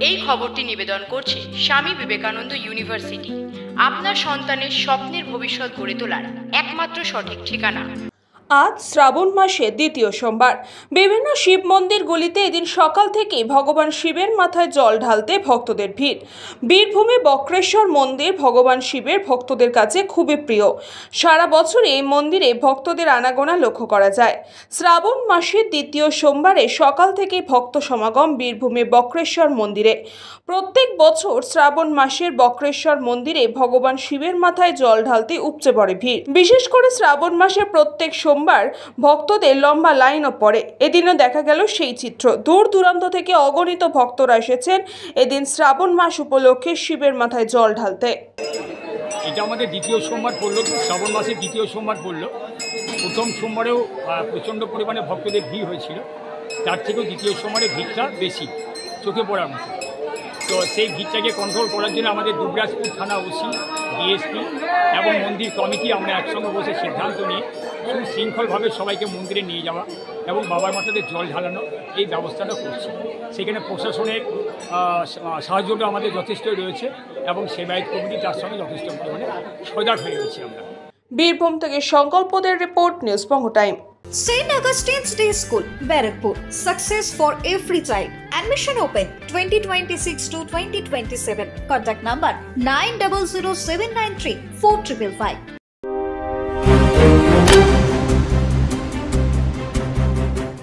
এই খবরটি নিবেদন করছে স্বামী বিবেকানন্দ ইউনিভার্সিটি, আপনার সন্তানের স্বপ্নের ভবিষ্যৎ গড়ে তোলার একমাত্র সঠিক ঠিকানা। আজ শ্রাবণ মাসের দ্বিতীয় সোমবার। বিভিন্ন শিব মন্দিরগুলিতে এদিন সকাল থেকেই ভগবান শিবের মাথায় জল ঢালতে ভক্তদের ভিড়। বীরভূমে বক্রেশ্বর মন্দির ভগবান শিবের ভক্তদের কাছে খুবই প্রিয়। সারা বছর এই মন্দিরে ভক্তদের আনাগোনা লক্ষ্য করা যায়। শ্রাবণ মাসের দ্বিতীয় সোমবারে সকাল থেকেই ভক্ত সমাগম বীরভূমে বক্রেশ্বর মন্দিরে। প্রত্যেক বছর শ্রাবণ মাসের বক্রেশ্বর মন্দিরে ভগবান শিবের মাথায় জল ঢালতে উপচে পড়ে ভিড়। বিশেষ করে শ্রাবণ মাসের প্রত্যেক সোমবার ভক্তদের লম্বা লাইনও পড়ে। এদিনও দেখা গেল সেই চিত্র। দূর দূরান্ত থেকে অগণিত ভক্তরা এসেছেন এদিন শ্রাবণ মাস উপলক্ষে শিবের মাথায় জল ঢালতে। এটা আমাদের দ্বিতীয় সোমবার পড়লো, শ্রাবণ মাসের দ্বিতীয় সোমবার পড়লো। প্রথম সোমবারেও প্রচণ্ড পরিমাণে ভক্তদের ভিড় হয়েছিল, তার থেকেও দ্বিতীয় সোমবারে ভিড়টা বেশি চোখে পড়ার মতো। তো সেই ভিড়টাকে কন্ট্রোল করার জন্য আমাদের দুবরাজপুর থানা ওসি, ডিএসপি এবং মন্দির কমিটি আমরা একসঙ্গে বসে সিদ্ধান্ত নিয়ে সুশৃঙ্খলভাবে সবাইকে মন্দিরে নিয়ে যাওয়া এবং বাবার মাথাতে জল ঢালানো এই ব্যবস্থাটা করছি। সেখানে প্রশাসনের সাহায্যটা আমাদের যথেষ্টই রয়েছে এবং সেবায়ত কমিটি তার সঙ্গে যথেষ্ট পরিমাণে সজাগ হয়ে রয়েছে আমরা। বীরভূম থেকে সংকল্পদের report, news Banga time. St. Augustine's Day School, Barakpur. Success for every child. Admission open 2026 to 2027. Contact number 900793 4555.